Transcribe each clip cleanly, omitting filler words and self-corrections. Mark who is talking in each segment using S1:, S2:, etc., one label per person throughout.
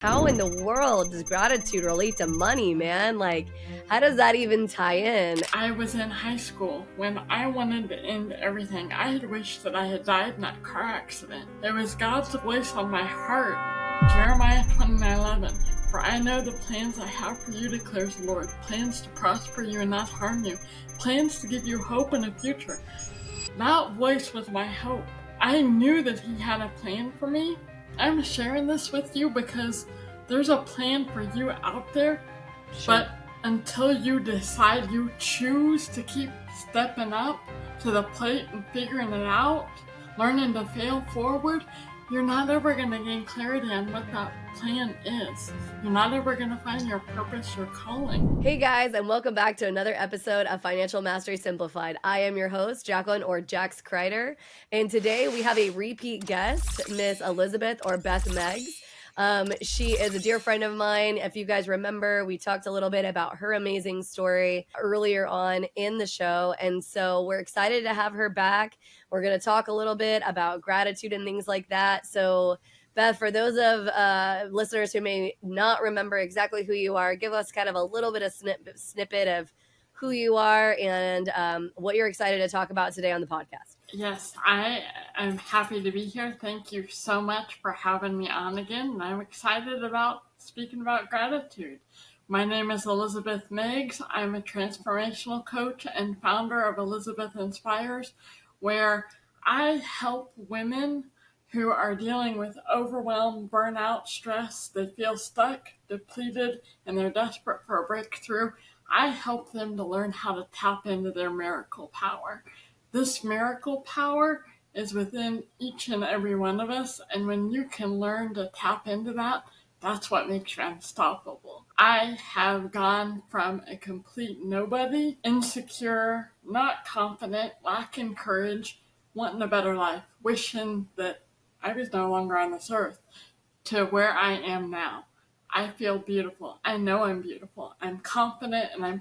S1: How in the world does gratitude relate to money, man? Like, how does that even tie in?
S2: I was in high school when I wanted to end everything. I had wished that I had died in that car accident. It was God's voice on my heart. Jeremiah 29:11. For I know the plans I have for you, declares the Lord. Plans to prosper you and not harm you. Plans to give you hope and a future. That voice was my hope. I knew that He had a plan for me. I'm sharing this with you because there's a plan for you out there.
S1: Sure.
S2: But until you decide you choose to keep stepping up to the plate and figuring it out, learning to fail forward, you're not ever going to gain clarity on what that plan is. You're not ever going to find your purpose, your calling.
S1: Hey guys, and welcome back to another episode of Financial Mastery Simplified. I am your host, Jacqueline or Jax Crider, and today we have a repeat guest, Miss Elizabeth or Beth Meggs. She is a dear friend of mine. If you guys remember, we talked a little bit about her amazing story earlier on in the show. And so we're excited to have her back. We're going to talk a little bit about gratitude and things like that. So Beth, for those of listeners who may not remember exactly who you are, give us kind of a little bit of snippet of who you are and what you're excited to talk about today on the podcast.
S2: Yes, I am happy to be here. Thank you so much for having me on again. And I'm excited about speaking about gratitude. My name is Elizabeth Meigs. I'm a transformational coach and founder of Elizabeth Inspires, where I help women who are dealing with overwhelm, burnout, stress. They feel stuck, depleted, and they're desperate for a breakthrough. I help them to learn how to tap into their miracle power. This miracle power is within each and every one of us, and when you can learn to tap into that, that's what makes you unstoppable. I have gone from a complete nobody, insecure, not confident, lacking courage, wanting a better life, wishing that I was no longer on this earth, to where I am now. I feel beautiful. I know I'm beautiful. I'm confident and I'm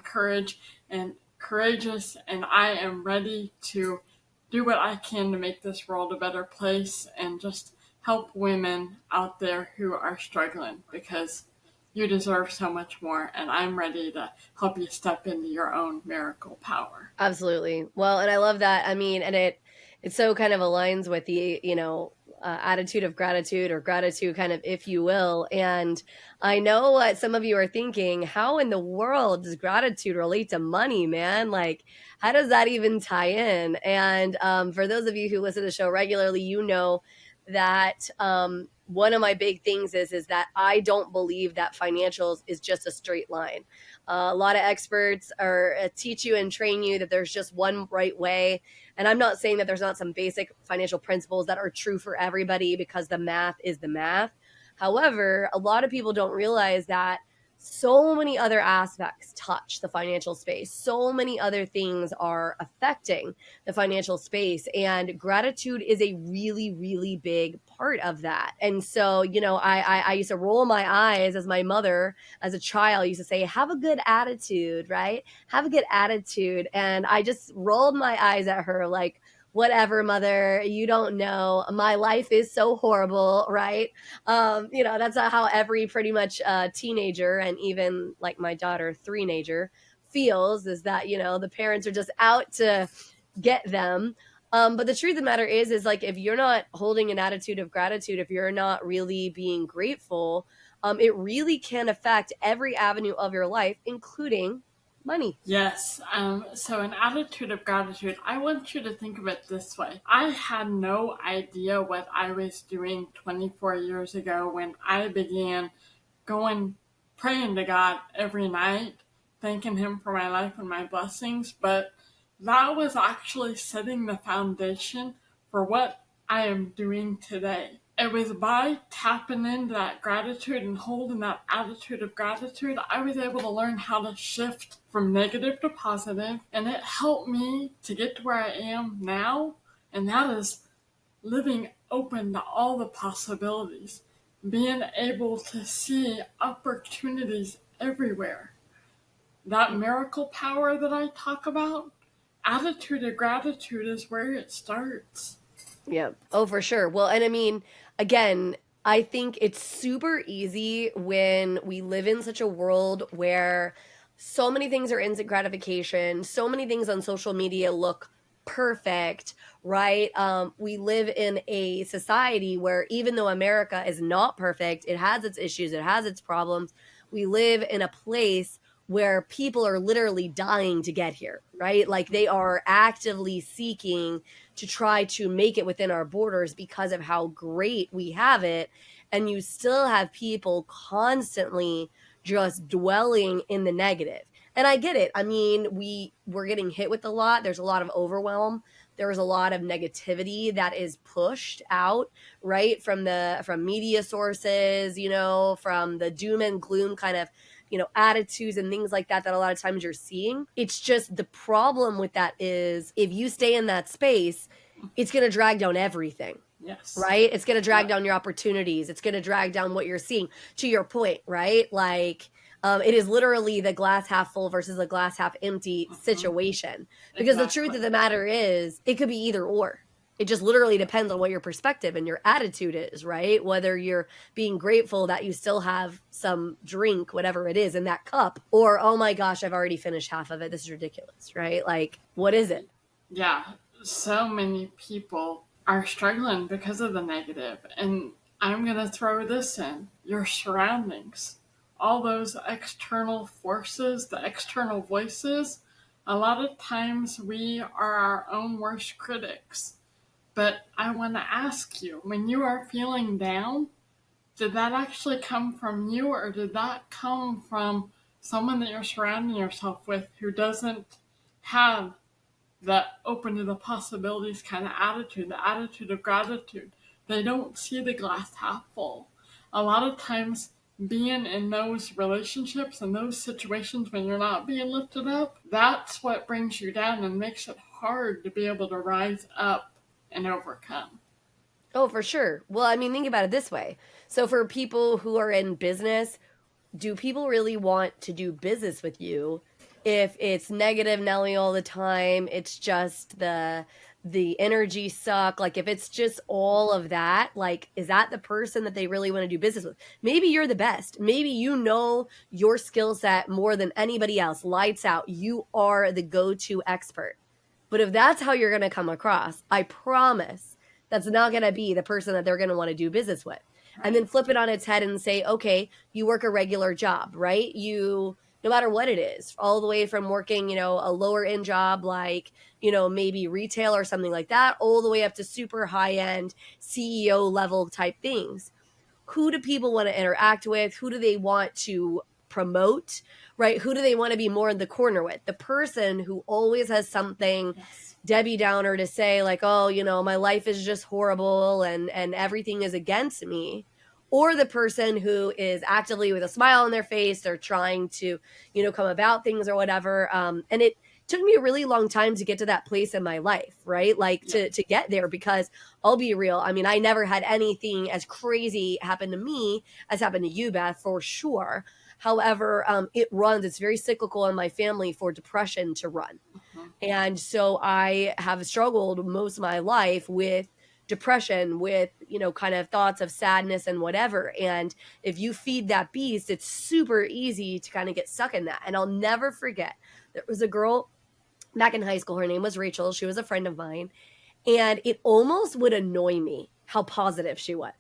S2: courageous, and I am ready to do what I can to make this world a better place and just help women out there who are struggling, because you deserve so much more, and I'm ready to help you step into your own miracle power.
S1: Absolutely. Well, and I love that. I mean, and it so kind of aligns with the, attitude of gratitude or gratitude kind of, if you will. And I know what some of you are thinking, how in the world does gratitude relate to money, man? Like, how does that even tie in? And for those of you who listen to the show regularly, you know that one of my big things is that I don't believe that financials is just a straight line. A lot of experts are teach you and train you that there's just one right way. And I'm not saying that there's not some basic financial principles that are true for everybody, because the math is the math. However, a lot of people don't realize that so many other aspects touch the financial space. So many other things are affecting the financial space, and gratitude is a really, really big part of that. And so, I used to roll my eyes as my mother as a child used to say, have a good attitude, right? Have a good attitude. And I just rolled my eyes at her like, whatever, mother, you don't know, my life is so horrible, right? That's how every pretty much teenager, and even like my daughter, three-nager, feels, is that, the parents are just out to get them. But the truth of the matter is like, if you're not holding an attitude of gratitude, if you're not really being grateful, it really can affect every avenue of your life, including money.
S2: Yes. So an attitude of gratitude, I want you to think of it this way. I had no idea what I was doing 24 years ago when I began praying to God every night, thanking Him for my life and my blessings. But that was actually setting the foundation for what I am doing today. It was by tapping into that gratitude and holding that attitude of gratitude, I was able to learn how to shift from negative to positive, and it helped me to get to where I am now, and that is living open to all the possibilities, being able to see opportunities everywhere. That miracle power that I talk about, attitude of gratitude is where it starts.
S1: Yeah. Oh, for sure. Well, and I mean, again, I think it's super easy when we live in such a world where so many things are instant gratification, so many things on social media look perfect, right? We live in a society where even though America is not perfect, it has its issues, it has its problems. We live in a place where people are literally dying to get here, right? Like they are actively seeking to try to make it within our borders because of how great we have it. And you still have people constantly just dwelling in the negative. And I get it. I mean, we're getting hit with a lot. There's a lot of overwhelm. There's a lot of negativity that is pushed out, right? From media sources, from the doom and gloom kind of attitudes and things like that a lot of times you're seeing. It's just the problem with that is if you stay in that space, it's going to drag down everything.
S2: Yes.
S1: Right? It's going to drag
S2: Yeah.
S1: down your opportunities. It's going to drag down what you're seeing. To your point, right? Like it is literally the glass half full versus the glass half empty situation. Because the truth of
S2: Exactly.
S1: the matter is, it could be either or. It just literally depends on what your perspective and your attitude is, right? Whether you're being grateful that you still have some drink, whatever it is, in that cup, or, oh my gosh, I've already finished half of it. This is ridiculous, right? Like, what is it?
S2: Yeah. So many people are struggling because of the negative. And I'm going to throw this in your surroundings, all those external forces, the external voices. A lot of times we are our own worst critics. But I want to ask you, when you are feeling down, did that actually come from you, or did that come from someone that you're surrounding yourself with who doesn't have that open to the possibilities kind of attitude, the attitude of gratitude? They don't see the glass half full. A lot of times, being in those relationships and those situations when you're not being lifted up, that's what brings you down and makes it hard to be able to rise up and overcome.
S1: Oh, for sure. Well, I mean, think about it this way. So, for people who are in business, do people really want to do business with you if it's negative Nelly all the time? It's just the energy suck. Like if it's just all of that, like is that the person that they really want to do business with? Maybe you're the best. Maybe you know your skill set more than anybody else. Lights out. You are the go-to expert. But if that's how you're going to come across, I promise that's not going to be the person that they're going to want to do business with. And
S2: Right.
S1: then flip it on its head and say, okay, you work a regular job, right? No matter what it is, all the way from working, a lower end job like, maybe retail or something like that, all the way up to super high end CEO level type things. Who do people want to interact with? Who do they want to promote, right? Who do they want to be more in the corner with? The person who always has something
S2: Yes.
S1: Debbie Downer to say, like, oh, my life is just horrible and everything is against me, or the person who is actively with a smile on their face, they're trying to, come about things or whatever. And it took me a really long time to get to that place in my life, right? Like
S2: Yeah.
S1: to get there, because I'll be real. I mean, I never had anything as crazy happen to me as happened to you, Beth, for sure. However, it's very cyclical in my family for depression to run.
S2: Mhm.
S1: And so I have struggled most of my life with depression, with, kind of thoughts of sadness and whatever. And if you feed that beast, it's super easy to kind of get stuck in that. And I'll never forget, there was a girl back in high school. Her name was Rachel. She was a friend of mine. And it almost would annoy me how positive she was.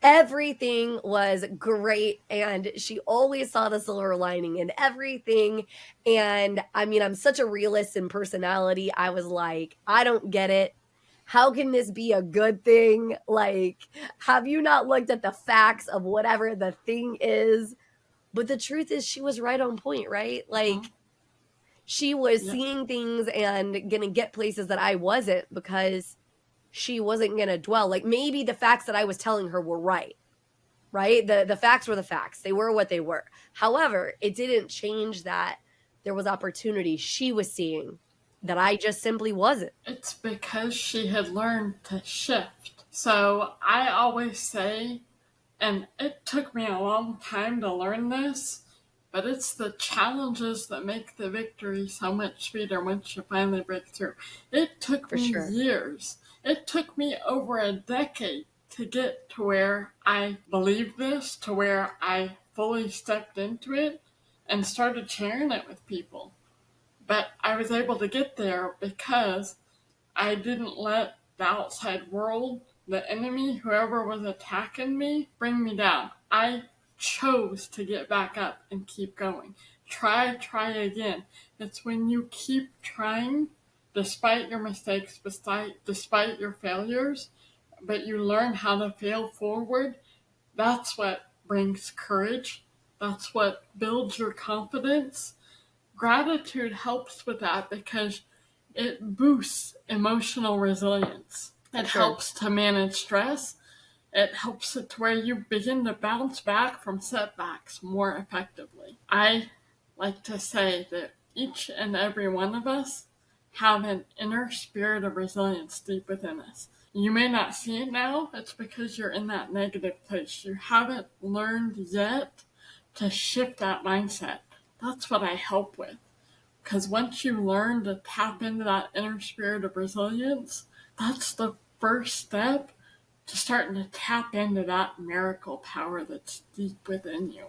S1: Everything was great, and she always saw the silver lining in everything. And I mean, I'm such a realist in personality. I was like, I don't get it. How can this be a good thing? Like, have you not looked at the facts of whatever the thing is? But the truth is, she was right on point, right?
S2: Mhm.
S1: Like, she was
S2: Yeah.
S1: seeing things and gonna get places that I wasn't, because she wasn't gonna dwell. Like, maybe the facts that I was telling her were right, right? The facts were the facts. They were what they were. However, it didn't change that there was opportunity she was seeing that I just simply wasn't.
S2: It's because she had learned to shift. So I always say, and it took me a long time to learn this, but it's the challenges that make the victory so much sweeter once you finally break through. It took
S1: For
S2: me
S1: sure.
S2: years. It took me over a decade to get to where I believed this, to where I fully stepped into it and started sharing it with people. But I was able to get there because I didn't let the outside world, the enemy, whoever was attacking me, bring me down. I chose to get back up and keep going. Try again. It's when you keep trying, despite your mistakes, despite your failures, but you learn how to fail forward. That's what brings courage. That's what builds your confidence. Gratitude helps with that because it boosts emotional resilience.
S1: For
S2: It
S1: sure.
S2: helps to manage stress. It helps it to where you begin to bounce back from setbacks more effectively. I like to say that each and every one of us have an inner spirit of resilience deep within us. You may not see it now, it's because you're in that negative place. You haven't learned yet to shift that mindset. That's what I help with. Because once you learn to tap into that inner spirit of resilience, that's the first step to starting to tap into that miracle power that's deep within you.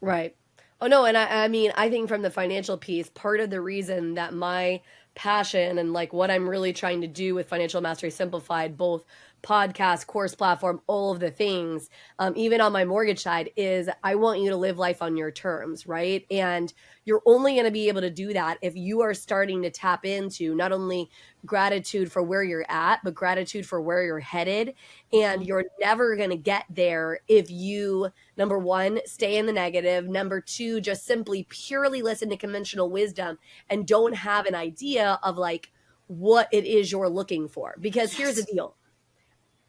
S1: Right. Oh no, and I mean, I think from the financial piece, part of the reason that my passion and like what I'm really trying to do with Financial Mastery Simplified, both podcast, course platform, all of the things, even on my mortgage side, is I want you to live life on your terms, right? And you're only going to be able to do that if you are starting to tap into not only gratitude for where you're at, but gratitude for where you're headed. And
S2: Mm-hmm.
S1: you're never going to get there if you, number one, stay in the negative. Number two, just simply purely listen to conventional wisdom and don't have an idea of like what it is you're looking for. Because here's the
S2: Yes.
S1: deal.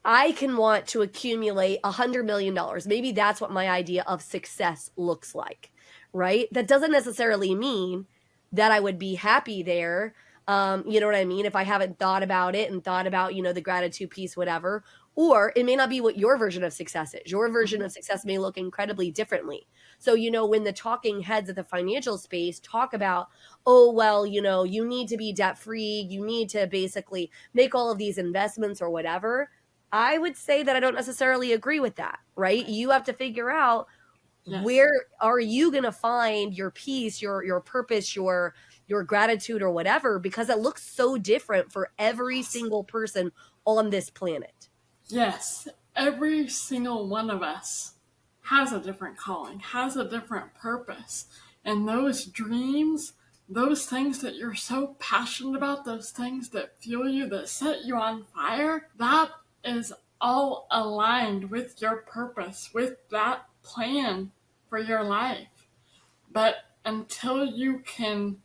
S1: I can want to accumulate $100 million. Maybe that's what my idea of success looks like, right? That doesn't necessarily mean that I would be happy there. You know what I mean? If I haven't thought about it and thought about, the gratitude piece, whatever. Or it may not be what your version of success is. Your version
S2: Mm-hmm.
S1: of success may look incredibly differently. So, when the talking heads of the financial space talk about, oh, well, you need to be debt free, you need to basically make all of these investments or whatever. I would say that I don't necessarily agree with that, right?
S2: Right.
S1: You have to figure out
S2: Yes.
S1: where are you going to find your peace, your purpose, your gratitude or whatever, because it looks so different for every
S2: Yes.
S1: single person on this planet.
S2: Yes. Every single one of us has a different calling, has a different purpose. And those dreams, those things that you're so passionate about, those things that fuel you, that set you on fire, that is all aligned with your purpose, with that plan for your life. But until you can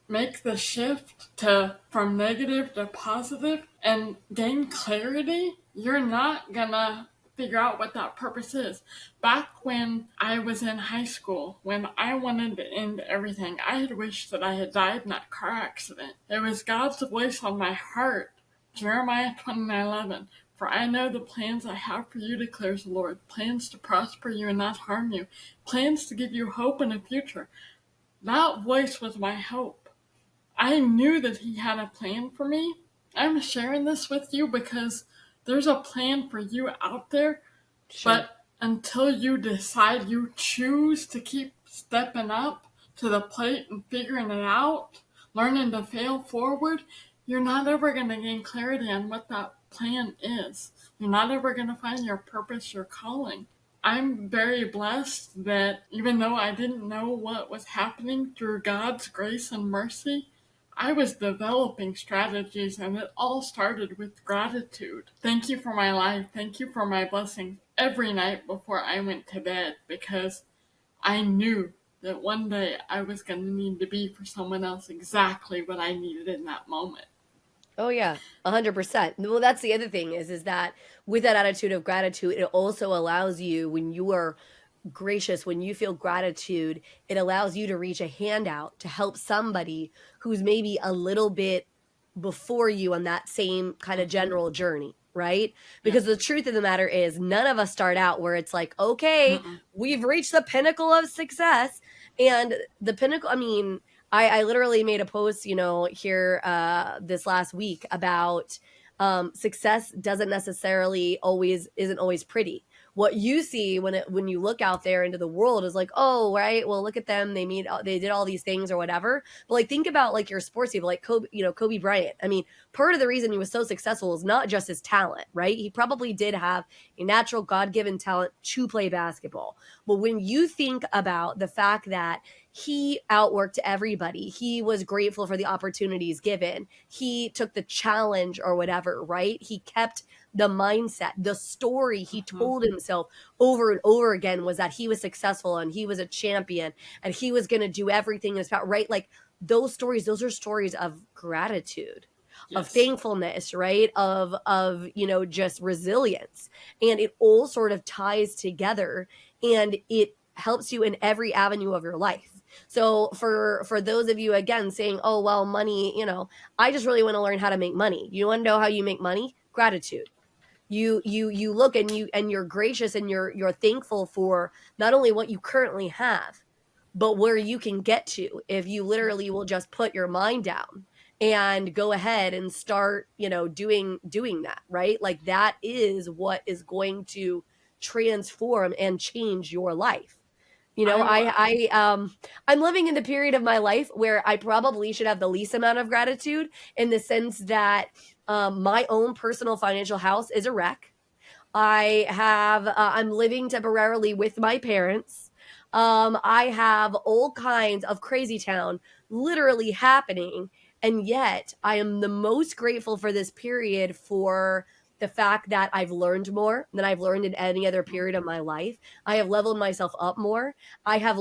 S2: make the shift to from negative to positive and gain clarity, you're not gonna figure out what that purpose is. Back when I was in high school, when I wanted to end everything, I had wished that I had died in that car accident. It was God's voice on my heart. Jeremiah 29:11. For I know the plans I have for you, declares the Lord, plans to prosper you and not harm you, plans to give you hope in the future. That voice was my hope. I knew that he had a plan for me. I'm sharing this with you because there's a plan for you out there,
S1: Sure.
S2: but until you decide you choose to keep stepping up to the plate and figuring it out, learning to fail forward, you're not ever going to gain clarity on what that plan is. You're not ever going to find your purpose, your calling. I'm very blessed that even though I didn't know what was happening, through God's grace and mercy, I was developing strategies, and it all started with gratitude. Thank you for my life. Thank you for my blessings every night before I went to bed, because I knew that one day I was going to need to be for someone else exactly what I needed in that moment.
S1: Oh yeah, 100%. Well, that's the other thing is that with that attitude of gratitude, it also allows you when you are gracious, when you feel gratitude, it allows you to reach a hand out to help somebody who's maybe a little bit before you on that same kind of
S2: Mm-hmm.
S1: general journey, right?
S2: Yep.
S1: Because the truth of the matter is, none of us start out where it's like, okay,
S2: Mm-mm.
S1: we've reached the pinnacle of success. And the pinnacle, I mean, I literally made a post, here this last week about success doesn't necessarily isn't always pretty. What you see when you look out there into the world is like, oh, right, well, look at them, they did all these things or whatever. But like, think about like your sports people, like Kobe Bryant. I mean, part of the reason he was so successful is not just his talent, right? He probably did have a natural God-given talent to play basketball. But when you think about the fact that he outworked everybody, he was grateful for the opportunities given, he took the challenge or whatever, right? He kept the mindset, the story he told himself over and over again was that he was successful and he was a champion and he was going to do everything in his power, right? Like those are stories of gratitude,
S2: Yes.
S1: of thankfulness, right? Of just resilience. And it all sort of ties together and it helps you in every avenue of your life. So for those of you again saying, oh, well, money, I just really want to learn how to make money. You want to know how you make money? Gratitude. You look and you're gracious and you're thankful for not only what you currently have, but where you can get to if you literally will just put your mind down and go ahead and start, doing that, right? Like that is what is going to transform and change your life. I'm living in the period of my life where I probably should have the least amount of gratitude in the sense that my own personal financial house is a wreck. I'm living temporarily with my parents. I have all kinds of crazy town literally happening. And yet I am the most grateful for this period for the fact that I've learned more than I've learned in any other period of my life. I have leveled myself up more. I have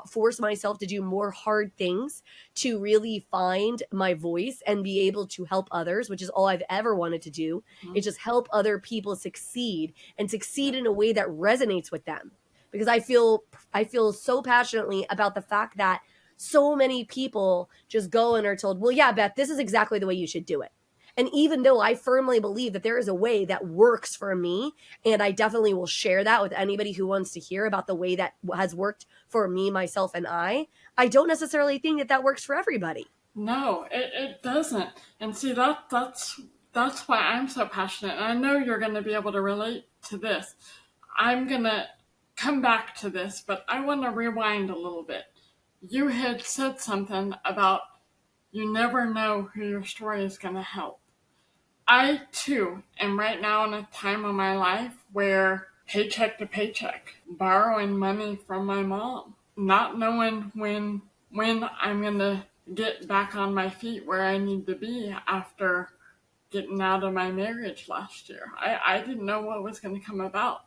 S1: forced myself to do more hard things to really find my voice and be able to help others, which is all I've ever wanted to do. It's just help other people succeed and succeed in a way that resonates with them. Because I feel so passionately about the fact that so many people just go and are told, well, yeah, Beth, this is exactly the way you should do it. And even though I firmly believe that there is a way that works for me, and I definitely will share that with anybody who wants to hear about the way that has worked for me, myself, and I don't necessarily think that works for everybody.
S2: No, it doesn't. And see, that's why I'm so passionate. And I know you're going to be able to relate to this. I'm going to come back to this, but I want to rewind a little bit. You had said something about you never know who your story is going to help. I, too, am right now in a time of my life where paycheck to paycheck, borrowing money from my mom, not knowing when I'm going to get back on my feet where I need to be after getting out of my marriage last year. I didn't know what was going to come about.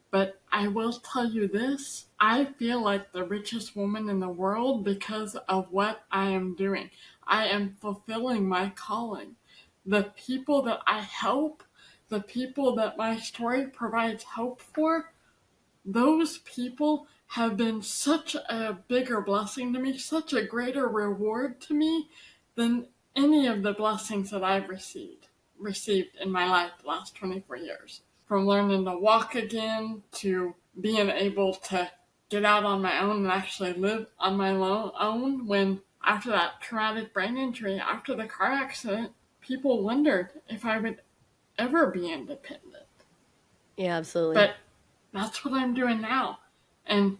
S2: But I will tell you this, I feel like the richest woman in the world because of what I am doing. I am fulfilling my calling. The people that I help, the people that my story provides hope for, those people have been such a bigger blessing to me, such a greater reward to me than any of the blessings that I've received in my life the last 24 years. From learning to walk again to being able to get out on my own and actually live on my own when after that traumatic brain injury, after the car accident, people wondered if I would ever be independent.
S1: Yeah, absolutely.
S2: But that's what I'm doing now. And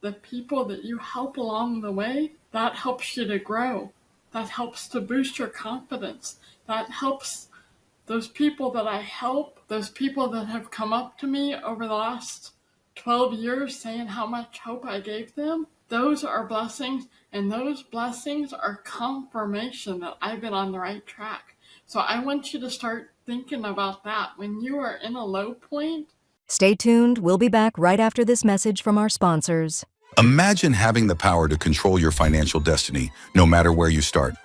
S2: the people that you help along the way, that helps you to grow. That helps to boost your confidence. That helps those people that I help, those people that have come up to me over the last 12 years saying how much hope I gave them, those are blessings, and those blessings are confirmation that I've been on the right track. So I want you to start thinking about that when you are in a low point.
S3: Stay tuned. We'll be back right after this message from our sponsors.
S4: Imagine having the power to control your financial destiny, no matter where you start.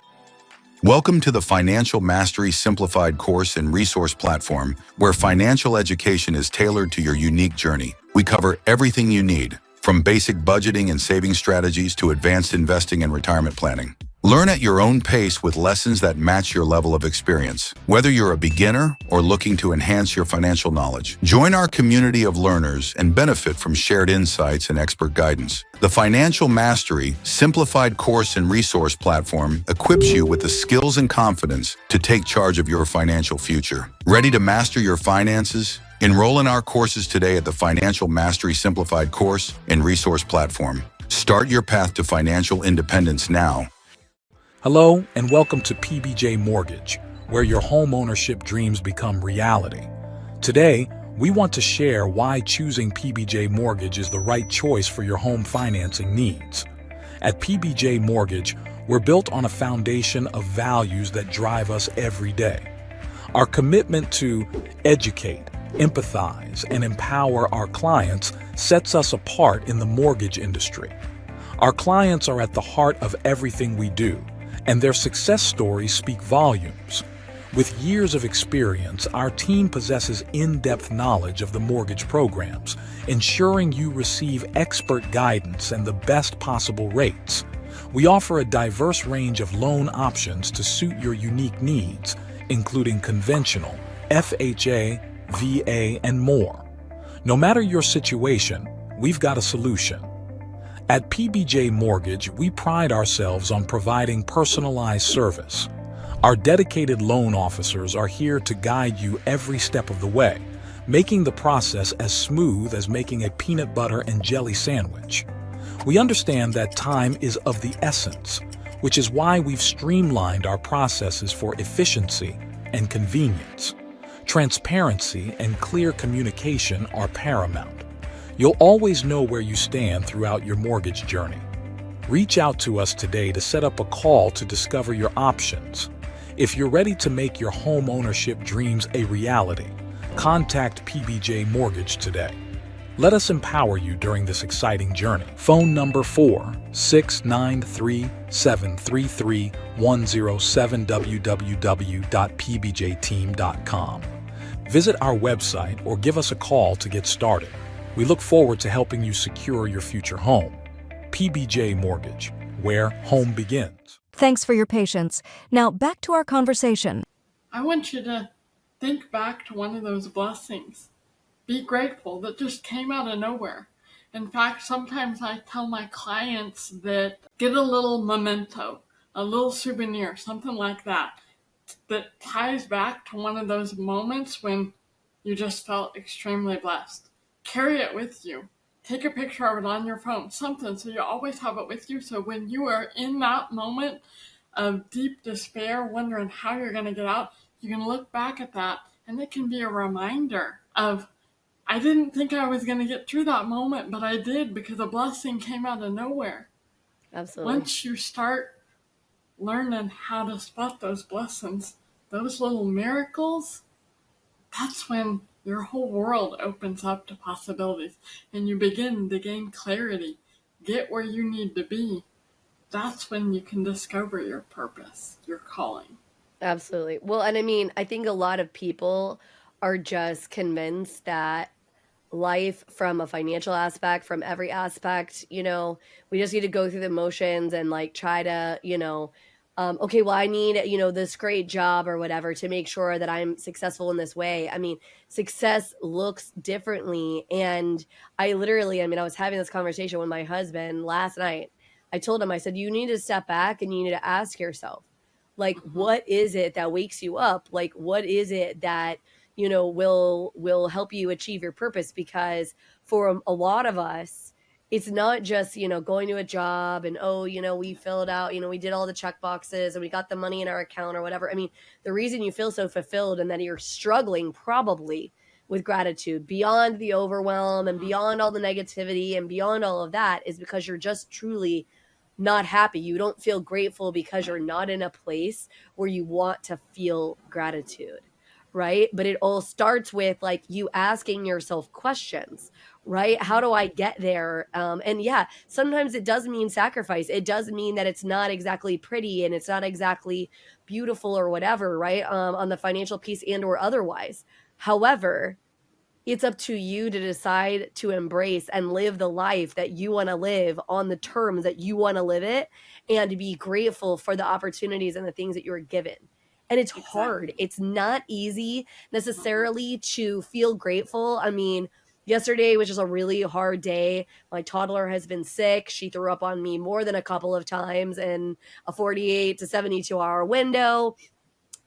S4: Welcome to the Financial Mastery Simplified course and resource platform, where financial education is tailored to your unique journey. We cover everything you need, from basic budgeting and saving strategies to advanced investing and retirement planning. Learn at your own pace with lessons that match your level of experience. Whether you're a beginner or looking to enhance your financial knowledge, join our community of learners and benefit from shared insights and expert guidance. The Financial Mastery Simplified Course and Resource Platform equips you with the skills and confidence to take charge of your financial future. Ready to master your finances? Enroll in our courses today at the Financial Mastery Simplified Course and Resource Platform. Start your path to financial independence now.
S5: Hello, and welcome to PBJ Mortgage, where your home ownership dreams become reality. Today, we want to share why choosing PBJ Mortgage is the right choice for your home financing needs. At PBJ Mortgage, we're built on a foundation of values that drive us every day. Our commitment to educate, empathize, and empower our clients sets us apart in the mortgage industry. Our clients are at the heart of everything we do, and their success stories speak volumes. With years of experience, our team possesses in-depth knowledge of the mortgage programs, ensuring you receive expert guidance and the best possible rates. We offer a diverse range of loan options to suit your unique needs, including conventional, FHA, VA, and more. No matter your situation, we've got a solution. At PBJ Mortgage, we pride ourselves on providing personalized service. Our dedicated loan officers are here to guide you every step of the way, making the process as smooth as making a peanut butter and jelly sandwich. We understand that time is of the essence, which is why we've streamlined our processes for efficiency and convenience. Transparency and clear communication are paramount. You'll always know where you stand throughout your mortgage journey. Reach out to us today to set up a call to discover your options. If you're ready to make your home ownership dreams a reality, contact PBJ Mortgage today. Let us empower you during this exciting journey. Phone number 4-693-733-107 www.pbjteam.com. Visit our website or give us a call to get started. We look forward to helping you secure your future home. PBJ Mortgage, where home begins.
S3: Thanks for your patience. Now back to our conversation.
S2: I want you to think back to one of those blessings. Be grateful that just came out of nowhere. In fact, sometimes I tell my clients that get a little memento, a little souvenir, something like that ties back to one of those moments when you just felt extremely blessed. Carry it with you. Take a picture of it on your phone, something, so you always have it with you. So when you are in that moment of deep despair, wondering how you're going to get out, you can look back at that, and it can be a reminder of, I didn't think I was going to get through that moment, but I did, because a blessing came out of nowhere.
S1: Absolutely.
S2: Once you start learning how to spot those blessings, those little miracles, that's when your whole world opens up to possibilities and you begin to gain clarity, get where you need to be. That's when you can discover your purpose, your calling.
S1: Absolutely. Well, and I mean, I think a lot of people are just convinced that life from a financial aspect, from every aspect, we just need to go through the motions and like try to, okay, well, I need, this great job or whatever to make sure that I'm successful in this way. I mean, success looks differently. And I was having this conversation with my husband last night. I told him, I said, you need to step back and you need to ask yourself, like, what is it that wakes you up? Like, what is it that, will help you achieve your purpose? Because for a lot of us, it's not just, going to a job and, we filled out, we did all the check boxes and we got the money in our account or whatever. I mean, the reason you feel so fulfilled and that you're struggling probably with gratitude beyond the overwhelm and beyond all the negativity and beyond all of that is because you're just truly not happy. You don't feel grateful because you're not in a place where you want to feel gratitude. Right. But it all starts with like you asking yourself questions, right? How do I get there? And yeah, sometimes it does mean sacrifice. It does mean that it's not exactly pretty and it's not exactly beautiful or whatever, right? On the financial piece and or otherwise. However, It's up to you to decide to embrace and live the life that you wanna live on the terms that you wanna live it, and to be grateful for the opportunities and the things that you were given. And it's hard.
S2: Exactly.
S1: It's not easy
S2: Mm-mm.
S1: necessarily to feel grateful. I mean, yesterday was just a really hard day. My toddler has been sick. She threw up on me more than a couple of times in a 48 to 72-hour window.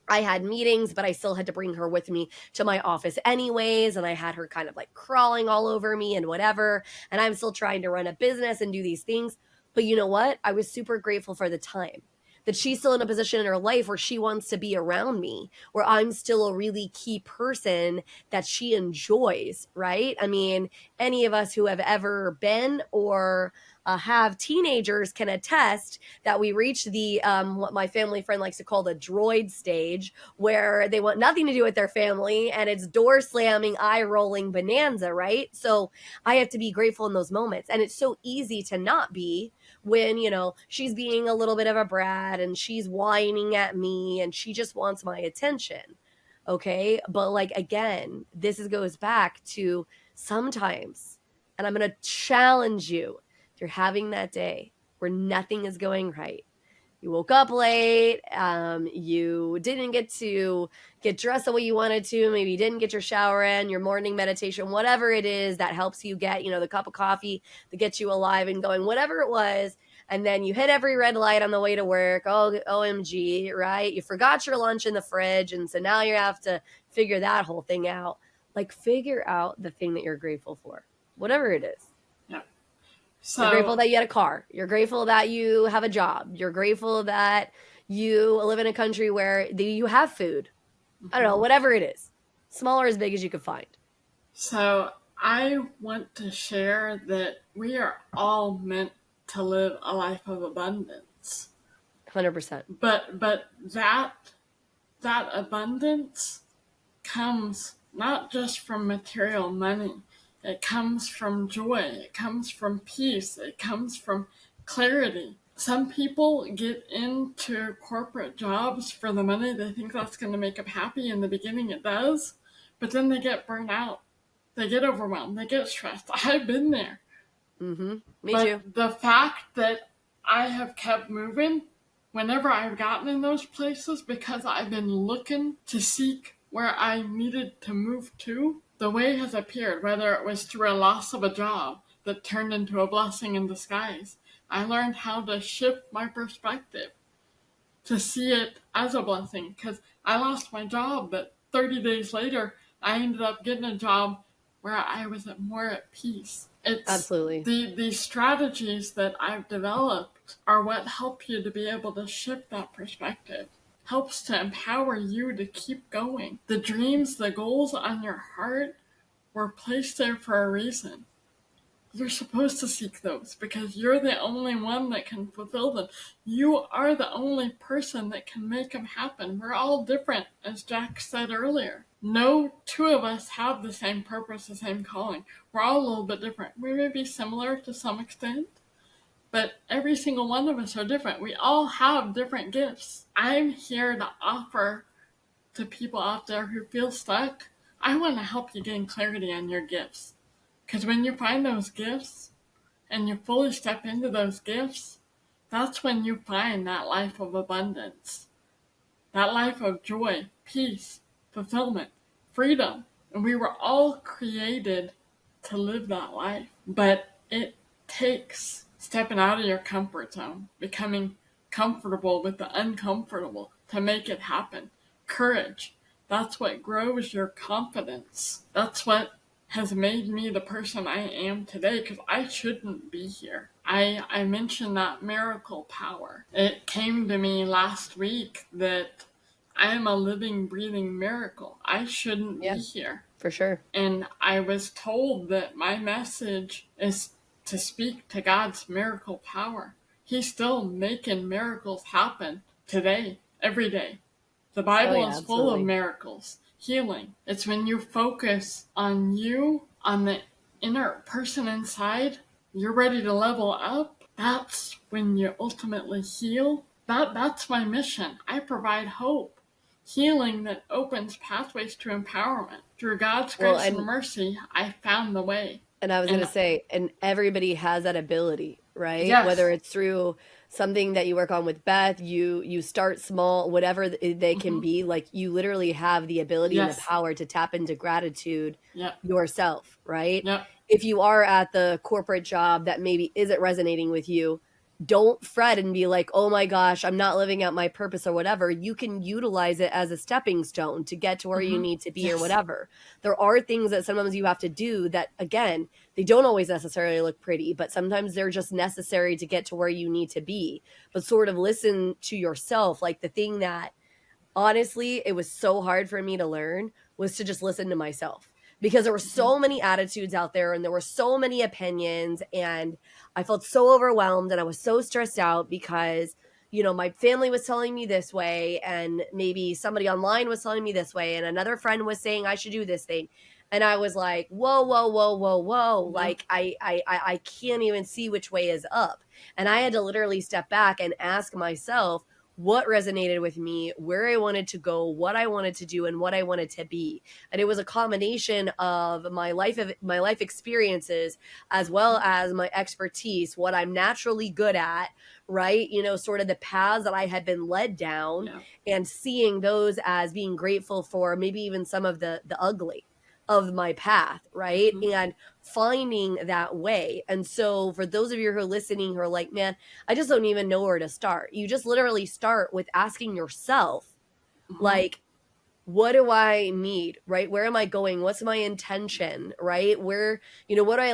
S1: I had meetings, but I still had to bring her with me to my office anyways, and I had her kind of like crawling all over me and whatever, and I'm still trying to run a business and do these things. But you know what? I was super grateful for the time that she's still in a position in her life where she wants to be around me, where I'm still a really key person that she enjoys, right? I mean, any of us who have ever been or have teenagers can attest that we reach the what my family friend likes to call the droid stage, where they want nothing to do with their family and it's door slamming, eye rolling bonanza, right? So I have to be grateful in those moments, and it's so easy to not be when she's being a little bit of a brat and she's whining at me and she just wants my attention. Okay, but like, again, goes back to sometimes, and I'm going to challenge you, if you're having that day where nothing is going right, you woke up late, you didn't get to get dressed the way you wanted to, maybe you didn't get your shower in, your morning meditation, whatever it is that helps you get, the cup of coffee that gets you alive and going, whatever it was, and then you hit every red light on the way to work. Oh, OMG, right? You forgot your lunch in the fridge, and so now you have to figure that whole thing out. Like, figure out the thing that you're grateful for, whatever it is.
S2: Yeah.
S1: You're grateful
S2: So,
S1: that you had a car. You're grateful that you have a job. You're grateful that you live in a country where you have food. I don't know,
S2: mhm.
S1: whatever it is. Small or as big as you could find.
S2: So I want to share that we are all meant to live a life of abundance.
S1: 100%.
S2: But that abundance comes not just from material money. It comes from joy. It comes from peace. It comes from clarity. Some people get into corporate jobs for the money. They think that's going to make them happy. In the beginning, it does. But then they get burnt out. They get overwhelmed. They get stressed. I've been there.
S1: Mm-hmm. Me too.
S2: But the fact that I have kept moving whenever I've gotten in those places, because I've been looking to seek where I needed to move to, the way has appeared, whether it was through a loss of a job that turned into a blessing in disguise. I learned how to shift my perspective to see it as a blessing, because I lost my job, but 30 days later, I ended up getting a job where I was more at peace. It's
S1: Absolutely.
S2: the strategies that I've developed are what help you to be able to shift that perspective. Helps to empower you to keep going. The dreams, the goals on your heart were placed there for a reason. You're supposed to seek those because you're the only one that can fulfill them. You are the only person that can make them happen. We're all different, as Jack said earlier. No two of us have the same purpose, the same calling. We're all a little bit different. We may be similar to some extent, but every single one of us are different. We all have different gifts. I'm here to offer to people out there who feel stuck. I want to help you gain clarity on your gifts. Because when you find those gifts and you fully step into those gifts, that's when you find that life of abundance, that life of joy, peace, fulfillment, freedom. And we were all created to live that life. But it takes stepping out of your comfort zone, becoming comfortable with the uncomfortable to make it happen. Courage. That's what grows your confidence. That's what has made me the person I am today, because I shouldn't be here. I mentioned that miracle power. It came to me last week that I am a living, breathing miracle. I shouldn't
S1: Yeah,
S2: be here.
S1: for sure.
S2: And I was told that my message is to speak to God's miracle power. He's still making miracles happen today, every day. The
S1: Oh,
S2: Bible
S1: yeah,
S2: is full of
S1: absolutely.
S2: miracles, healing. It's when you focus on you, on the inner person inside, you're ready to level up. That's when you ultimately heal. That's my mission. I provide hope, healing that opens pathways to empowerment. through God's
S1: Well,
S2: grace and mercy, I found the way.
S1: and I was going
S2: And
S1: to say, and everybody has that ability, right?
S2: yes,
S1: Whether it's through something that you work on with Beth, you start small, whatever they can be, like you literally have the ability and the
S2: yes,
S1: power to tap into gratitude
S2: yep,
S1: yourself, right?
S2: yep,
S1: If you are at the corporate job that maybe isn't resonating with you, don't fret and be like, oh my gosh, I'm not living out my purpose or whatever. You can utilize it as a stepping stone to get to where you need to be or
S2: yes,
S1: whatever. There are things that sometimes you have to do that, again, they don't always necessarily look pretty, but sometimes they're just necessary to get to where you need to be. But sort of listen to yourself. Like the thing that honestly, it was so hard for me to learn was to just listen to myself because there were so many attitudes out there and there were so many opinions and I felt so overwhelmed and I was so stressed out because my family was telling me this way and maybe somebody online was telling me this way and another friend was saying I should do this thing. And I was like, whoa, whoa, whoa, whoa, whoa.
S2: yeah,
S1: Like I can't even see which way is up. And I had to literally step back and ask myself, what resonated with me, where I wanted to go, what I wanted to do, and what I wanted to be. And it was a combination of my life experiences as well as my expertise, what I'm naturally good at, right? Sort of the paths that I had been led down
S2: yeah,
S1: and seeing those as being grateful for maybe even some of the ugly of my path, right? And finding that way. And so for those of you who are listening who are like, man, I just don't even know where to start. You just literally start with asking yourself, like, what do I need, right? Where am I going? What's my intention, right? Where, what would I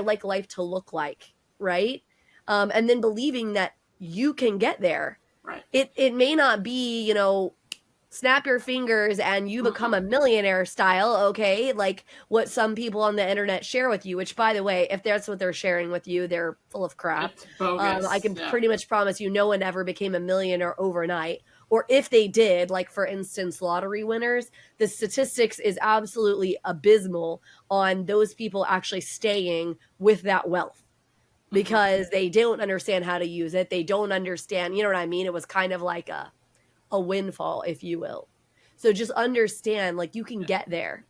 S1: like life to look like, right? And then believing that you can get there.
S2: right,
S1: It may not be, snap your fingers and you become a millionaire style, okay? Like what some people on the internet share with you, which by the way, if that's what they're sharing with you, they're full of crap.
S2: it's bogus.
S1: I can
S2: Yeah,
S1: pretty much promise you no one ever became a millionaire overnight. Or if they did, like for instance, lottery winners, the statistics is absolutely abysmal on those people actually staying with that wealth because they don't understand how to use it. They don't understand, you know what I mean? It was kind of like a windfall, if you will. So just understand, like you can get there,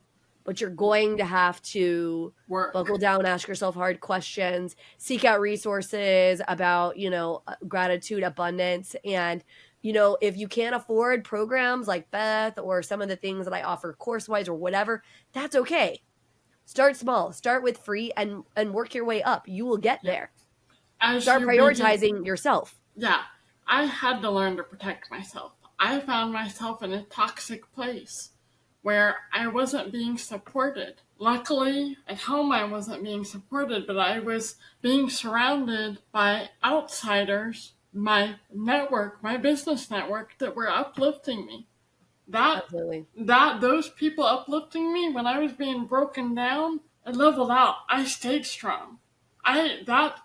S1: but you're going to have to
S2: work.
S1: buckle down, ask yourself hard questions, seek out resources about, gratitude, abundance. And, if you can't afford programs like Beth or some of the things that I offer course-wise or whatever, that's okay. Start small, start with free and work your way up. You will get there.
S2: As
S1: Start
S2: you
S1: prioritizing yourself.
S2: Yeah, I had to learn to protect myself. I found myself in a toxic place where I wasn't being supported. Luckily, at home I wasn't being supported, but I was being surrounded by outsiders, my network, my business network, that were uplifting me.
S1: Absolutely.
S2: Those people uplifting me when I was being broken down, I leveled out. I stayed strong. That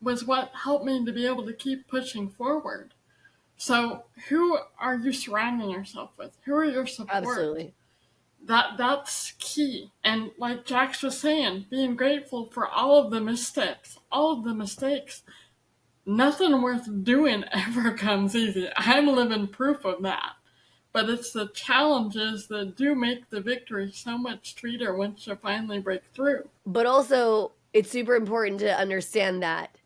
S2: was what helped me to be able to keep pushing forward. So, who are you surrounding yourself with? Who are your support?
S1: Absolutely.
S2: That's key. And like Jax was saying, being grateful for all of the missteps, all of the mistakes. Nothing worth doing ever comes easy. I'm living proof of that. But it's the challenges that do make the victory so much sweeter once you finally break through.
S1: But also, it's super important to understand that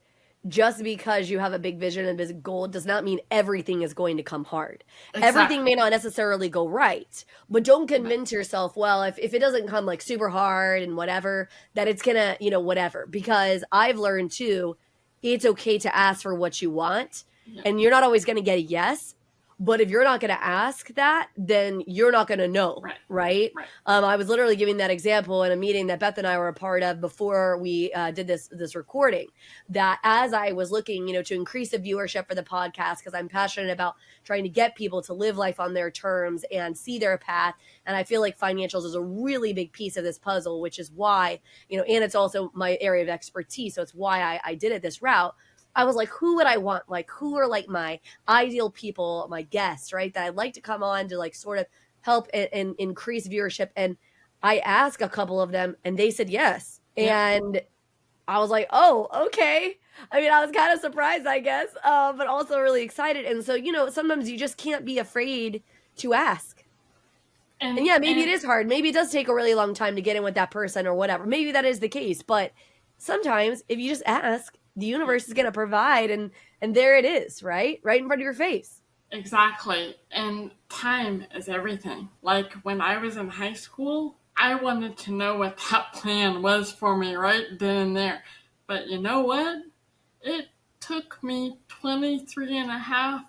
S1: just because you have a big vision and a big goal does not mean everything is going to come hard.
S2: Exactly.
S1: Everything may not necessarily go right, but don't convince yourself, well, if it doesn't come like super hard and whatever, that it's gonna, whatever. Because I've learned too, it's okay to ask for what you want, and you're not always gonna get a yes. But if you're not going to ask that, then you're not going to know, right? I was literally giving that example in a meeting that Beth and I were a part of before we did this recording, that as I was looking, to increase the viewership for the podcast, because I'm passionate about trying to get people to live life on their terms and see their path. And I feel like financials is a really big piece of this puzzle, which is why, and it's also my area of expertise. So it's why I did it this route. I was like, who would I want? Like, who are like my ideal people, my guests, right? That I'd like to come on to like sort of help and increase viewership. And I asked a couple of them and they said yes. And I was like, oh, okay. I mean, I was kind of surprised, I guess, but also really excited. And so, sometimes you just can't be afraid to ask. And yeah, maybe it is hard. Maybe it does take a really long time to get in with that person or whatever. Maybe that is the case. But sometimes if you just ask, the universe is going to provide, and there it is, right? Right in front of your face.
S2: Exactly. And time is everything. Like when I was in high school, I wanted to know what that plan was for me right then and there. But you know what? It took me 23 and a half,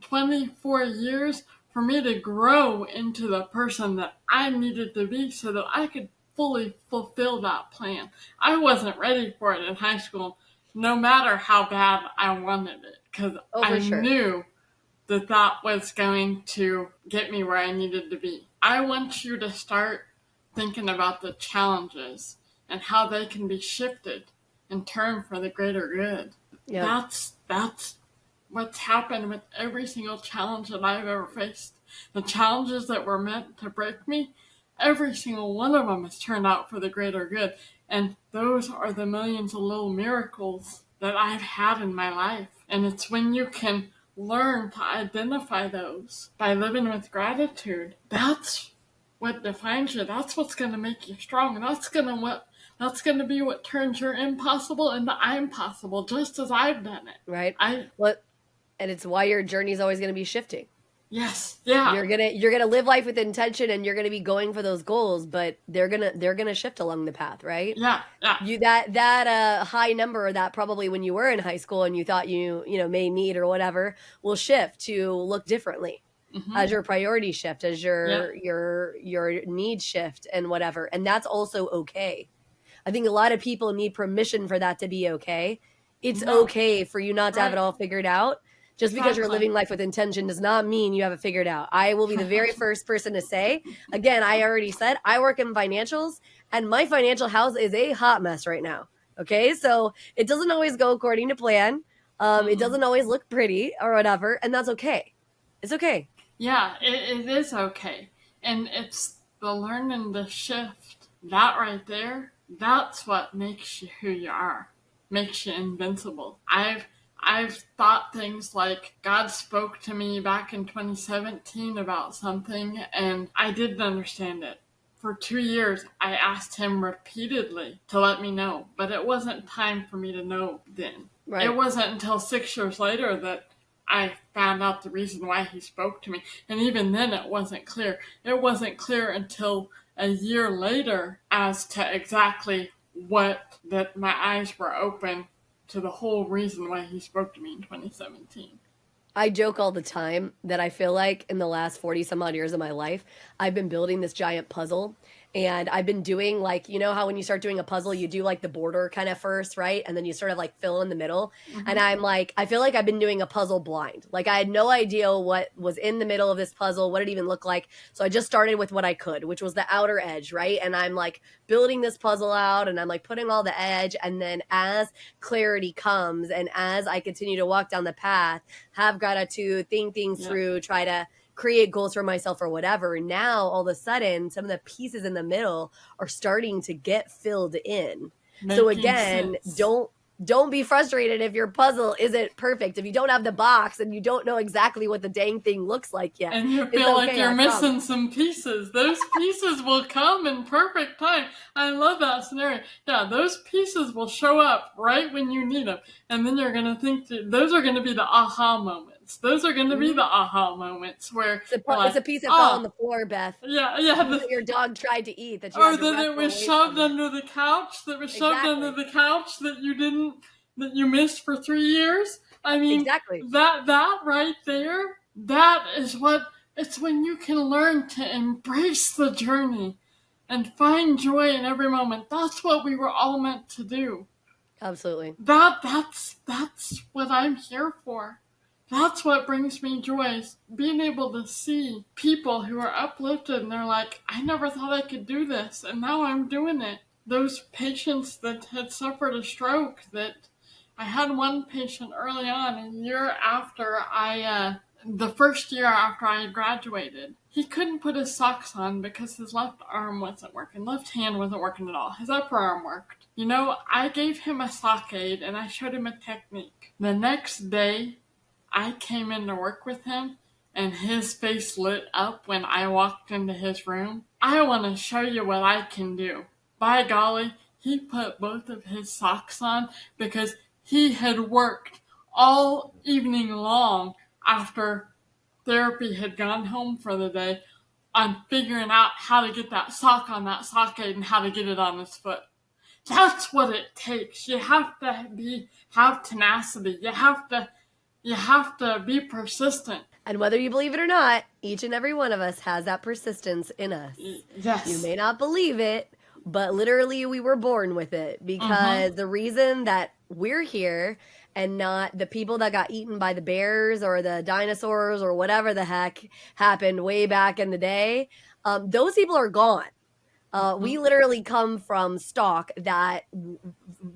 S2: 24 years for me to grow into the person that I needed to be so that I could fully fulfill that plan. I wasn't ready for it in high school, no matter how bad I wanted it, because
S1: Oh,
S2: I
S1: for sure.
S2: knew that that was going to get me where I needed to be. I want you to start thinking about the challenges and how they can be shifted and turned for the greater good.
S1: Yeah.
S2: That's what's happened with every single challenge that I've ever faced. The challenges that were meant to break me, every single one of them has turned out for the greater good. And those are the millions of little miracles that I've had in my life. And it's when you can learn to identify those by living with gratitude. That's what defines you. That's what's going to make you strong. That's going to be what turns your impossible into I'm possible, just as I've done it.
S1: Right. And it's why your journey is always going to be shifting.
S2: Yes. Yeah.
S1: You're gonna live life with intention, and you're gonna be going for those goals, but they're gonna shift along the path, right?
S2: Yeah. Yeah.
S1: You that high number that probably when you were in high school and you thought you may need or whatever will shift to look differently as your priorities shift, as your needs shift and whatever, and that's also okay. I think a lot of people need permission for that to be okay. It's okay for you not to have it all figured out. Just because you're living life with intention does not mean you have it figured out. I will be the very first person to say, again, I already said, I work in financials, and my financial house is a hot mess right now. Okay, so it doesn't always go according to plan. It doesn't always look pretty or whatever, and that's okay. It's okay.
S2: Yeah, it is okay. And it's the learning to shift. That right there, that's what makes you who you are, makes you invincible. I've thought things like God spoke to me back in 2017 about something, and I didn't understand it. For 2 years, I asked him repeatedly to let me know, but it wasn't time for me to know then.
S1: Right.
S2: It wasn't until 6 years later that I found out the reason why he spoke to me. And even then, it wasn't clear. It wasn't clear until a year later as to exactly that my eyes were open to the whole reason why he spoke to me in 2017.
S1: I joke all the time that I feel like in the last 40 some odd years of my life, I've been building this giant puzzle, and I've been doing, like, you know how when you start doing a puzzle, you do like the border kind of first, right? And then you sort of like fill in the middle. And I'm like, I feel like I've been doing a puzzle blind. Like I had no idea what was in the middle of this puzzle, what it even looked like. So I just started with what I could, which was the outer edge, right? And I'm like building this puzzle out, and I'm like putting all the edge. And then as clarity comes, and as I continue to walk down the path, have gratitude, think things through, try to create goals for myself or whatever. Now, all of a sudden, some of the pieces in the middle are starting to get filled in. So again, don't be frustrated if your puzzle isn't perfect. If you don't have the box and you don't know exactly what the dang thing looks like yet.
S2: And you feel like you're missing some pieces. Those pieces will come in perfect time. I love that scenario. Yeah, those pieces will show up right when you need them. And then you're going to think that those are going to be the aha moments. Those are going to be the aha moments where
S1: it's a piece that fell on the floor, Beth.
S2: Yeah.
S1: That your dog tried to eat.
S2: Or that it was shoved under the couch. That was shoved under the couch that you missed for 3 years. I mean,
S1: exactly.
S2: That right there, that is what, it's when you can learn to embrace the journey and find joy in every moment. That's what we were all meant to do.
S1: Absolutely.
S2: That's what I'm here for. That's what brings me joy, being able to see people who are uplifted and they're like, I never thought I could do this, and now I'm doing it. Those patients that had suffered a stroke, that I had one patient early on, a year after the first year after I had graduated. He couldn't put his socks on because his left arm wasn't working. Left hand wasn't working at all. His upper arm worked. You know, I gave him a sock aid and I showed him a technique. The next day, I came in to work with him, and his face lit up when I walked into his room. I want to show you what I can do. By golly, he put both of his socks on because he had worked all evening long after therapy had gone home for the day on figuring out how to get that sock on that socket and how to get it on his foot. That's what it takes. You have to have tenacity. You have to be persistent.
S1: And whether you believe it or not, each and every one of us has that persistence in us.
S2: Yes.
S1: You may not believe it, but literally we were born with it, because the reason that we're here and not the people that got eaten by the bears or the dinosaurs or whatever the heck happened way back in the day, those people are gone. We literally come from stock that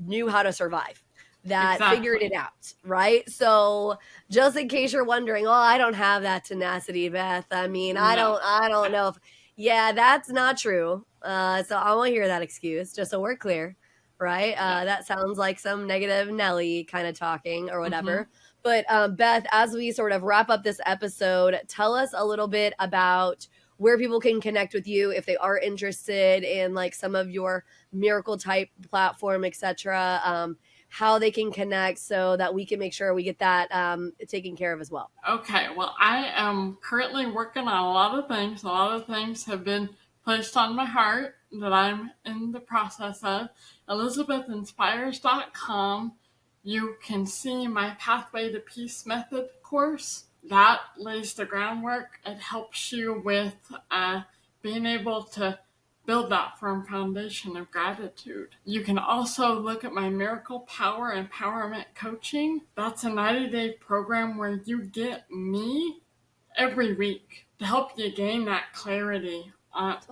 S1: knew how to survive, that figured it out, right? So just in case you're wondering, oh, I don't have that tenacity, Beth. I mean, I don't know if, yeah, that's not true. So I won't hear that excuse, just so we're clear, right? That sounds like some negative Nelly kind of talking or whatever. But Beth, as we sort of wrap up this episode, tell us a little bit about where people can connect with you if they are interested in like some of your miracle type platform, etc. How they can connect so that we can make sure we get that taken care of as well.
S2: Okay, well, I am currently working on a lot of things. A lot of things have been placed on my heart that I'm in the process of. ElizabethInspires.com. You can see my Pathway to Peace Method course. That lays the groundwork. It helps you with being able to build that firm foundation of gratitude. You can also look at my Miracle Power Empowerment Coaching. That's a 90-day program where you get me every week to help you gain that clarity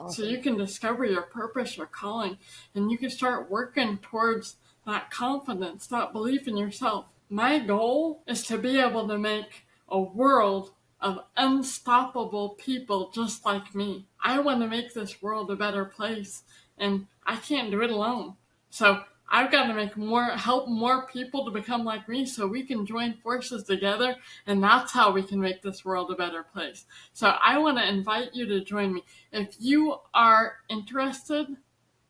S2: so you can discover your purpose, your calling, and you can start working towards that confidence, that belief in yourself. My goal is to be able to make a world of unstoppable people just like me. I want to make this world a better place, and I can't do it alone. So I've got to help more people to become like me so we can join forces together, and that's how we can make this world a better place. So I want to invite you to join me. If you are interested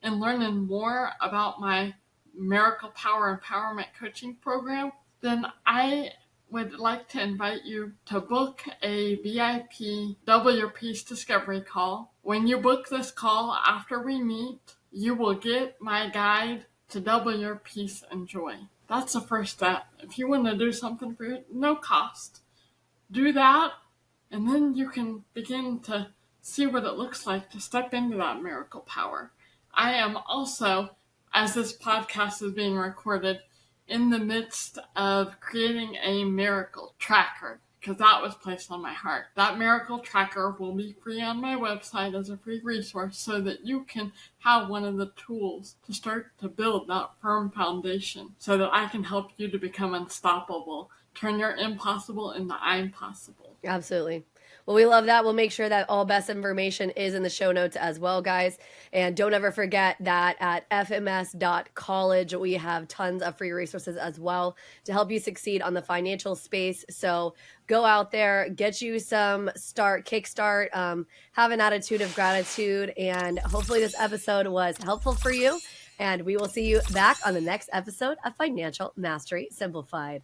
S2: in learning more about my Miracle Power Empowerment Coaching Program, then I would like to invite you to book a VIP Double Your Peace Discovery call. When you book this call after we meet, you will get my guide to double your peace and joy. That's the first step. If you want to do something for you, no cost, do that, and then you can begin to see what it looks like to step into that miracle power. I am also, as this podcast is being recorded, in the midst of creating a miracle tracker, because that was placed on my heart. That miracle tracker will be free on my website as a free resource so that you can have one of the tools to start to build that firm foundation so that I can help you to become unstoppable, turn your impossible into I'm possible.
S1: Absolutely. Well, we love that. We'll make sure that all best information is in the show notes as well, guys. And don't ever forget that at fms.college, we have tons of free resources as well to help you succeed on the financial space. So go out there, get you some kickstart, have an attitude of gratitude. And hopefully this episode was helpful for you. And we will see you back on the next episode of Financial Mastery Simplified.